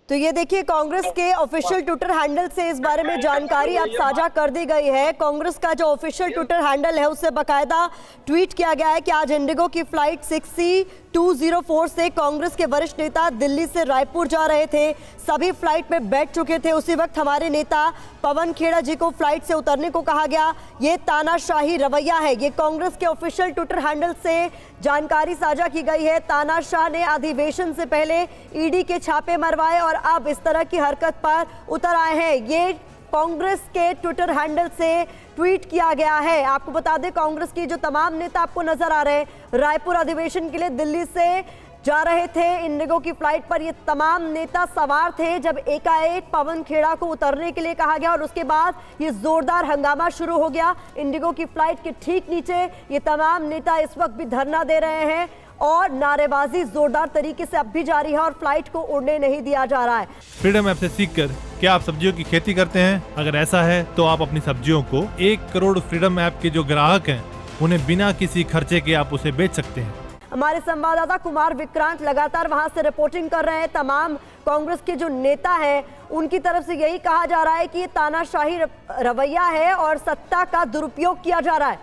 तो ये देखिए, कांग्रेस के ऑफिशियल ट्विटर हैंडल से इस बारे में जानकारी अब साझा कर दी गई है। कांग्रेस का जो ऑफिशियल ट्विटर हैंडल है उससे बाकायदा ट्वीट किया गया है कि आज इंडिगो की फ्लाइट 6C204 से कांग्रेस के वरिष्ठ नेता दिल्ली से रायपुर जा रहे थे। सभी फ्लाइट में बैठ चुके थे। उसी वक्त हमारे नेता पवन खेड़ा जी को फ्लाइट से उतरने को कहा गया। ये तानाशाही रवैया है। ये कांग्रेस के ऑफिशियल ट्विटर हैंडल से जानकारी साझा की गई है। तानाशाह ने अधिवेशन से पहले ईडी के छापे मरवाए और अब इस तरह की हरकत पर उतर आए हैं। ये कांग्रेस के ट्विटर हैंडल से ट्वीट किया गया है। आपको बता दें, कांग्रेस की जो तमाम नेता आपको नजर आ रहे हैं रायपुर अधिवेशन के लिए दिल्ली से जा रहे थे इंडिगो की फ्लाइट पर। ये तमाम नेता सवार थे जब एकाएक पवन खेड़ा को उतरने के लिए कहा गया और उसके बाद ये जोरदार हंगामा शुरू हो गया। इंडिगो की फ्लाइट के ठीक नीचे ये तमाम नेता इस वक्त भी धरना दे रहे हैं और नारेबाजी जोरदार तरीके से अब भी जारी है और फ्लाइट को उड़ने नहीं दिया जा रहा है। फ्रीडम ऐप से सीखकर क्या आप सब्जियों की खेती करते हैं? अगर ऐसा है तो आप अपनी सब्जियों को 1 करोड़ फ्रीडम ऐप के जो ग्राहक हैं उन्हें बिना किसी खर्चे के आप उसे बेच सकते हैं। हमारे संवाददाता कुमार विक्रांत लगातार वहां से रिपोर्टिंग कर रहे हैं। तमाम कांग्रेस के जो नेता हैं उनकी तरफ से यही कहा जा रहा है कि ये तानाशाही रवैया है और सत्ता का दुरुपयोग किया जा रहा है,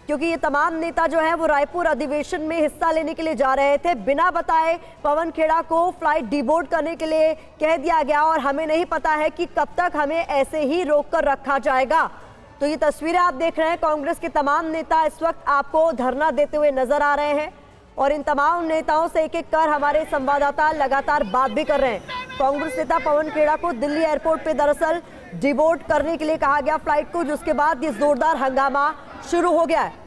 क्योंकि ये तमाम नेता जो हैं वो रायपुर अधिवेशन में हिस्सा लेने के लिए जा रहे थे। बिना बताए पवन खेड़ा को फ्लाइट डिबोर्ड करने के लिए कह दिया गया और हमें नहीं पता है कि कब तक हमें ऐसे ही रोक कर रखा जाएगा। तो ये तस्वीरें आप देख रहे हैं, कांग्रेस के तमाम नेता इस वक्त आपको धरना देते हुए नजर आ रहे हैं और इन तमाम नेताओं से एक एक कर हमारे संवाददाता लगातार बात भी कर रहे हैं। कांग्रेस नेता पवन खेड़ा को दिल्ली एयरपोर्ट पे दरअसल डिबोर्ड करने के लिए कहा गया फ्लाइट को, जिसके बाद ये जोरदार हंगामा शुरू हो गया है।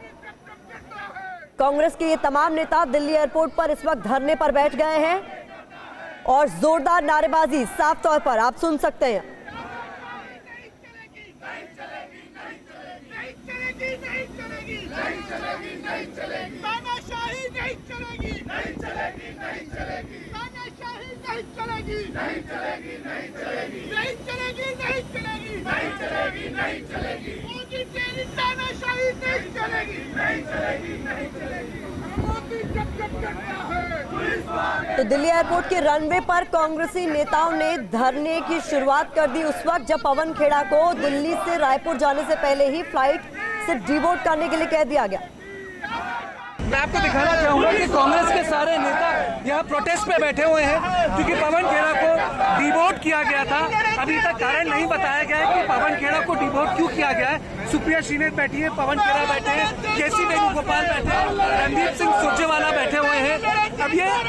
कांग्रेस के ये तमाम नेता दिल्ली एयरपोर्ट पर इस वक्त धरने पर बैठ गए हैं और जोरदार नारेबाजी साफ तौर पर आप सुन सकते हैं। तो दिल्ली एयरपोर्ट के रनवे पर कांग्रेसी नेताओं ने धरने की शुरुआत कर दी उस वक्त जब पवन खेड़ा को दिल्ली से रायपुर जाने से पहले ही फ्लाइट से डिबोर्ड करने के लिए कह दिया गया। मैं आपको दिखाना चाहूंगा कि कांग्रेस के सारे नेता यहाँ प्रोटेस्ट पे बैठे हुए हैं क्योंकि पवन खेड़ा को डिबोर्ड किया गया था। अभी तक कारण नहीं बताया गया है कि पवन खेड़ा को डिबोर्ड क्यों किया गया है। सुप्रिया श्रीनेत बैठी है, पवन खेड़ा बैठे हैं, केसी वेणुगोपाल बैठे हैं, रणदीप सिंह सुरजेवाला बैठे हुए हैं।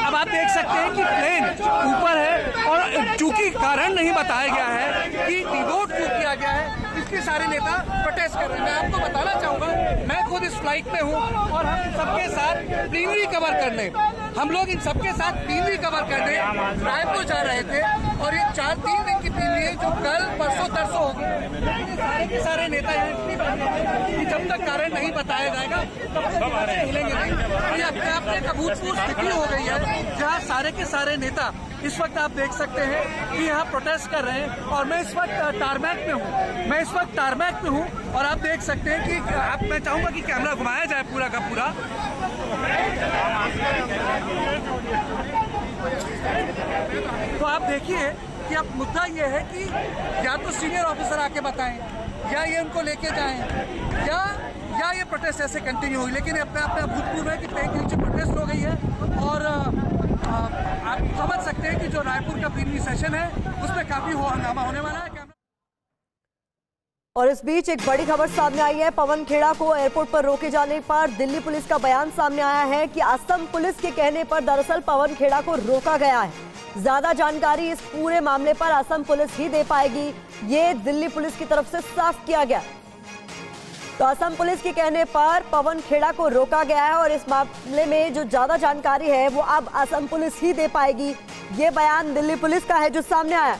अब आप देख सकते हैं कि प्लेन ऊपर है और चूंकि कारण नहीं बताया गया है कि डिबोर्ड क्यों किया गया है, इसके सारे नेता प्रोटेस्ट कर रहे हैं। मैं आपको बताना चाहूंगा, मैं खुद इस फ्लाइट में हूँ और हम सबके साथ प्लीनरी कवर करने, हम लोग इन सबके साथ प्लीनरी कवर करने रायपुर जा रहे थे और ये 3 दिन की प्लीनरी है जो कल परसों तरसों होगी। लेकिन सारे के सारे नेता यहाँ इसलिए बैठे हैं कि जब तक कारण नहीं बताया जाएगा तब तक हिलेंगे नहीं। ये अपने आप में एक अभूतपूर्व स्थिति हो गई है जहाँ सारे के सारे नेता इस वक्त आप देख सकते हैं कि यहाँ प्रोटेस्ट कर रहे हैं और मैं इस वक्त टारमैक में हूँ और आप देख सकते हैं कि मैं चाहूंगा कि कैमरा घुमाया जाए पूरा का पूरा। तो आप देखिए कि अब मुद्दा ये है कि या तो सीनियर ऑफिसर आके बताएं या ये उनको लेके जाएं या ये प्रोटेस्ट ऐसे कंटिन्यू होगी। लेकिन अपने आप में अभूतपूर्व है कि प्लेन के नीचे प्रोटेस्ट हो गई है और आप समझ सकते हैं कि जो रायपुर का प्रीमियरी सेशन है उसमें काफी हंगामा होने वाला है। और इस बीच एक बड़ी खबर सामने आई है। पवन खेड़ा को एयरपोर्ट पर रोके जाने पर दिल्ली पुलिस का बयान सामने आया है कि असम पुलिस के कहने पर दरअसल पवन खेड़ा को रोका गया है। ज्यादा जानकारी इस पूरे मामले पर असम पुलिस ही दे पाएगी, ये दिल्ली पुलिस की तरफ से साफ किया गया। तो असम पुलिस के कहने पर पवन खेड़ा को रोका गया है और इस मामले में जो ज्यादा जानकारी है वो अब असम पुलिस ही दे पाएगी। ये बयान दिल्ली पुलिस का है जो सामने आया।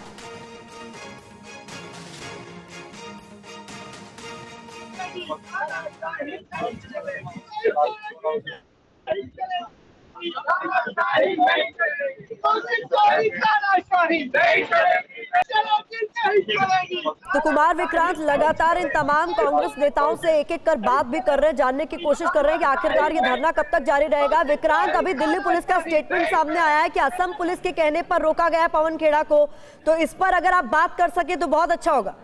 तो कुमार विक्रांत लगातार इन तमाम कांग्रेस नेताओं से एक एक कर बात भी कर रहे हैं, जानने की कोशिश कर रहे हैं कि आखिरकार ये धरना कब तक जारी रहेगा। विक्रांत, अभी दिल्ली पुलिस का स्टेटमेंट सामने आया है कि असम पुलिस के कहने पर रोका गया पवन खेड़ा को, तो इस पर अगर आप बात कर सके तो बहुत अच्छा होगा।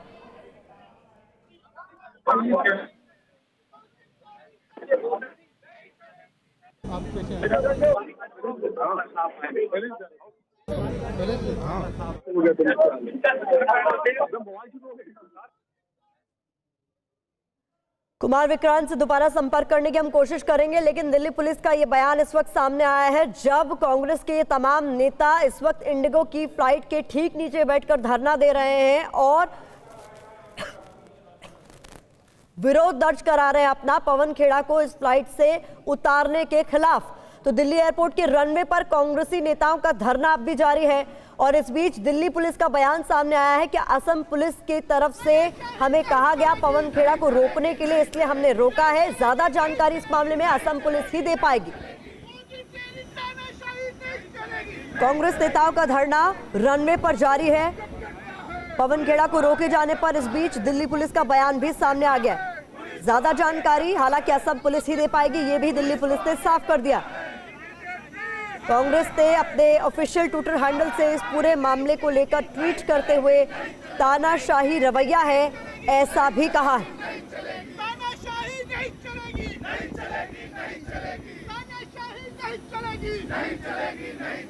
कुमार विक्रांत से दोबारा संपर्क करने की हम कोशिश करेंगे, लेकिन दिल्ली पुलिस का ये बयान इस वक्त सामने आया है जब कांग्रेस के ये तमाम नेता इस वक्त इंडिगो की फ्लाइट के ठीक नीचे बैठकर धरना दे रहे हैं और विरोध दर्ज करा रहे हैं अपना पवन खेड़ा को इस फ्लाइट से उतारने के खिलाफ। तो दिल्ली एयरपोर्ट के रनवे पर कांग्रेसी नेताओं का धरना अब भी जारी है और इस बीच दिल्ली पुलिस का बयान सामने आया है कि असम पुलिस की तरफ से हमें कहा गया पवन खेड़ा को रोकने के लिए, इसलिए हमने रोका है। ज्यादा जानकारी इस मामले में असम पुलिस ही दे पाएगी। कांग्रेस नेताओं का धरना रनवे पर जारी है पवन खेड़ा को रोके जाने पर। इस बीच दिल्ली पुलिस का बयान भी सामने आ गया। ज्यादा जानकारी हालांकि असम पुलिस ही दे पाएगी, ये भी दिल्ली पुलिस ने साफ कर दिया। कांग्रेस ने अपने ऑफिशियल ट्विटर हैंडल से इस पूरे मामले को लेकर ट्वीट करते हुए तानाशाही रवैया है ऐसा भी कहा है।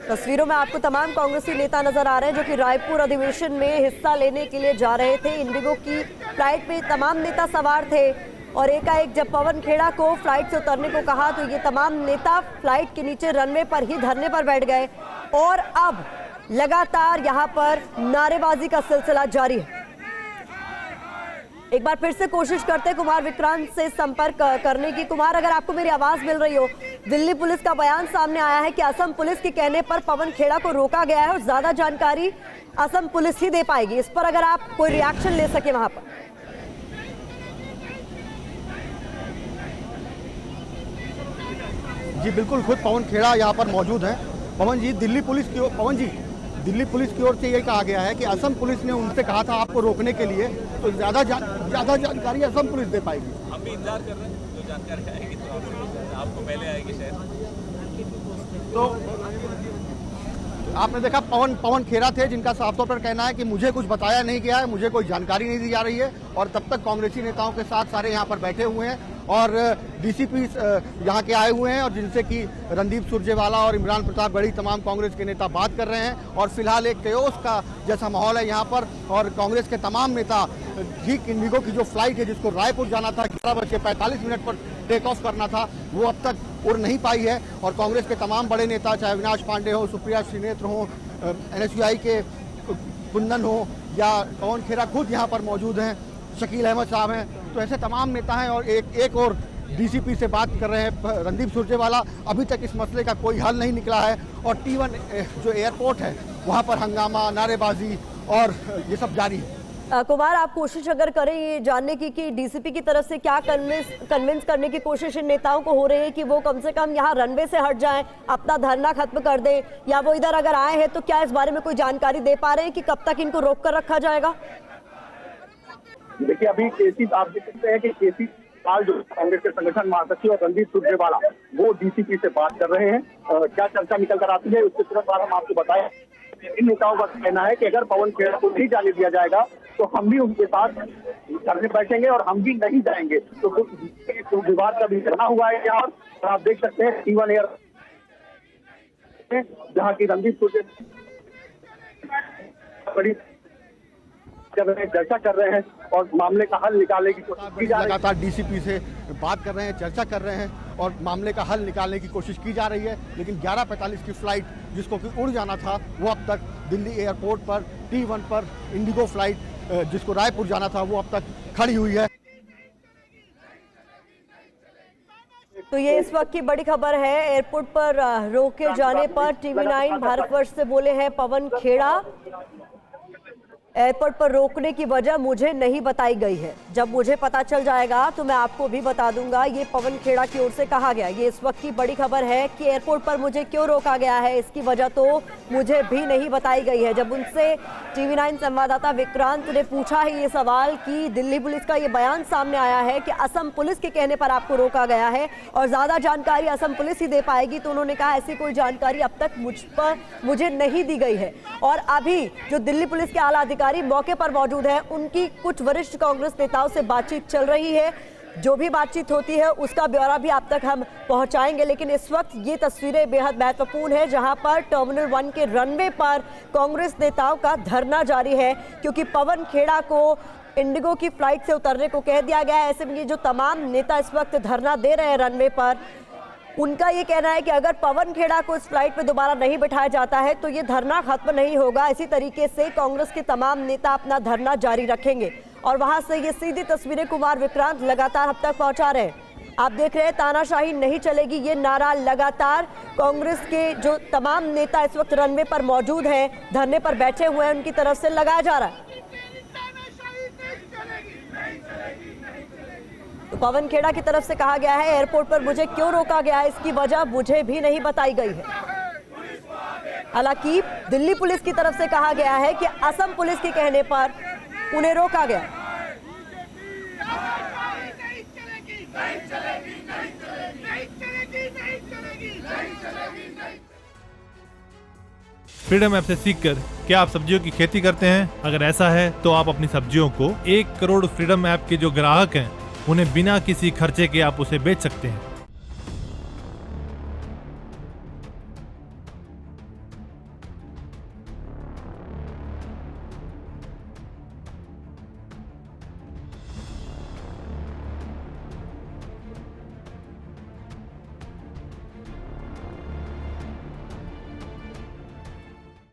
तस्वीरों में आपको तमाम कांग्रेसी नेता नजर आ रहे हैं जो कि रायपुर अधिवेशन में हिस्सा लेने के लिए जा रहे थे। इंडिगो की फ्लाइट में तमाम नेता सवार थे और एकाएक जब पवन खेड़ा को फ्लाइट से उतरने को कहा तो ये तमाम नेता फ्लाइट के नीचे रनवे पर ही धरने पर बैठ गए और अब लगातार यहाँ पर नारेबाजी का सिलसिला जारी है। एक बार फिर से कोशिश करते हैं कुमार विक्रांत से संपर्क करने की। कुमार, अगर आपको मेरी आवाज मिल रही हो, दिल्ली पुलिस का बयान सामने आया है कि असम पुलिस के कहने पर पवन खेड़ा को रोका गया है और ज्यादा जानकारी असम पुलिस ही दे पाएगी। इस पर अगर आप कोई रिएक्शन ले सके वहां पर। जी बिल्कुल, खुद पवन खेड़ा यहाँ पर मौजूद हैं। पवन जी, दिल्ली पुलिस की ओर से ये कहा गया है कि असम पुलिस ने उनसे कहा था आपको रोकने के लिए, तो ज़्यादा जानकारी असम पुलिस दे पाएगी। हम भी इंतजार कर रहे हैं, जो जानकारी आएगी तो आपको पहले आएगी शायद। तो आपने देखा पवन खेड़ा थे जिनका साफ तौर पर कहना है कि मुझे कुछ बताया नहीं गया है, मुझे कोई जानकारी नहीं दी जा रही है और तब तक कांग्रेसी नेताओं के साथ सारे यहाँ पर बैठे हुए हैं और डीसीपी यहाँ के आए हुए हैं और जिनसे कि रणदीप सुरजेवाला और इमरान प्रताप गढ़ी तमाम कांग्रेस के नेता बात कर रहे हैं और फिलहाल एक केओस का जैसा माहौल है यहाँ पर। और कांग्रेस के तमाम नेता ठीक इंडिगो की जो फ्लाइट है जिसको रायपुर जाना था 11:45 पर टेक ऑफ करना था, वो अब तक उड़ नहीं पाई है और कांग्रेस के तमाम बड़े नेता चाहे अविनाश पांडे हो, सुप्रिया श्रीनेत्र हो, NSUI के कुंदन हो या पवन खेड़ा खुद यहाँ पर मौजूद हैं, शकील अहमद साहब हैं, तो ऐसे तमाम नेता हैं और एक और डीसीपी से बात कर रहे हैं रणदीप सुरजेवाला। अभी तक इस मसले का कोई हल नहीं निकला है और T1 जो एयरपोर्ट है वहाँ पर हंगामा, नारेबाजी और ये सब जारी है। कुमार, आप कोशिश अगर करें ये जानने की कि डीसीपी की तरफ से क्या कन्विंस करने की कोशिश इन नेताओं को हो रही है कि वो कम से कम यहाँ रनवे से हट जाएं, अपना धरना खत्म कर दें, या वो इधर अगर आए हैं तो क्या इस बारे में कोई जानकारी दे पा रहे हैं कि कब तक इनको रोक कर रखा जाएगा? देखिए, अभी केसी आप देख सकते हैं कि केसी पाल जो कांग्रेस के संगठन महासचिव और रणदीप सुरजेवाला वो डीसीपी से बात कर रहे हैं। क्या चर्चा निकल कर आती है उसके तुरंत बाद हम आपको बताएं। इन नेताओं का कहना है कि अगर पवन खेड़ा को नहीं जाने दिया जाएगा तो हम भी उनके साथ करने बैठेंगे और हम भी नहीं जाएंगे। तो विवाद का भी करना हुआ है यहाँ और आप देख सकते हैं T1 एयर जहाँ की रणदीप सुरजेवाला बड़ी चर्चा कर रहे हैं और मामले का हल निकालने की कोशिश की जा रही है। लगातार डीसीपी से बात कर रहे हैं, चर्चा कर रहे हैं और मामले का हल निकालने की कोशिश की जा रही है, लेकिन 11:45 की फ्लाइट जिसको कि उड़ जाना था वो अब तक दिल्ली एयरपोर्ट पर T1 पर इंडिगो फ्लाइट जिसको रायपुर जाना था वो अब तक खड़ी हुई है। तो ये इस वक्त की बड़ी खबर है। एयरपोर्ट पर रोके जाने पर TV9 भारतवर्ष से बोले हैं पवन खेड़ा एयरपोर्ट पर रोकने की वजह मुझे नहीं बताई गई है। जब मुझे पता चल जाएगा तो मैं आपको भी बता दूंगा, ये पवन खेड़ा की ओर से कहा गया। ये इस वक्त की बड़ी खबर है कि एयरपोर्ट पर मुझे क्यों रोका गया है, इसकी वजह तो मुझे भी नहीं बताई गई है। जब उनसे TV9 संवाददाता विक्रांत ने पूछा है ये सवाल कि दिल्ली पुलिस का ये बयान सामने आया है कि असम पुलिस के कहने पर आपको रोका गया है और ज्यादा जानकारी असम पुलिस ही दे पाएगी, तो उन्होंने कहा ऐसी कोई जानकारी अब तक मुझे नहीं दी गई है। और अभी जो दिल्ली पुलिस के आला अधिकारी मौके पर मौजूद है, उनकी कुछ वरिष्ठ कांग्रेस नेताओं से बातचीत चल रही है। जो भी बातचीत होती है उसका ब्यौरा भी आप तक हम पहुंचाएंगे, लेकिन इस वक्त ये तस्वीरें बेहद महत्वपूर्ण है जहां पर टर्मिनल 1 के रनवे पर कांग्रेस नेताओं का धरना जारी है, क्योंकि पवन खेड़ा को इंडिगो की फ्लाइट से उतरने को कह दिया गया है। ऐसे में ये जो तमाम नेता इस वक्त धरना दे रहे हैं रनवे पर, उनका ये कहना है कि अगर पवन खेड़ा को इस फ्लाइट पे दोबारा नहीं बिठाया जाता है तो ये धरना खत्म नहीं होगा। इसी तरीके से कांग्रेस के तमाम नेता अपना धरना जारी रखेंगे और वहां से ये सीधी तस्वीरें कुमार विक्रांत लगातार अब तक पहुंचा रहे हैं। आप देख रहे हैं तानाशाही नहीं चलेगी, ये नारा लगातार कांग्रेस के जो तमाम नेता इस वक्त रनवे पर मौजूद हैं, धरने पर बैठे हुए हैं, उनकी तरफ से लगाया जा रहा है। तो पवन खेड़ा की तरफ से कहा गया है एयरपोर्ट पर मुझे क्यों रोका गया है, इसकी वजह मुझे भी नहीं बताई गई है। हालांकि दिल्ली पुलिस की तरफ से कहा गया है कि असम पुलिस के कहने पर उन्हें रोका गया। फ्रीडम ऐप से सीखकर क्या आप सब्जियों की खेती करते हैं? अगर ऐसा है तो आप अपनी सब्जियों को 1 करोड़ फ्रीडम ऐप के जो ग्राहक हैं उन्हें बिना किसी खर्चे के आप उसे बेच सकते हैं।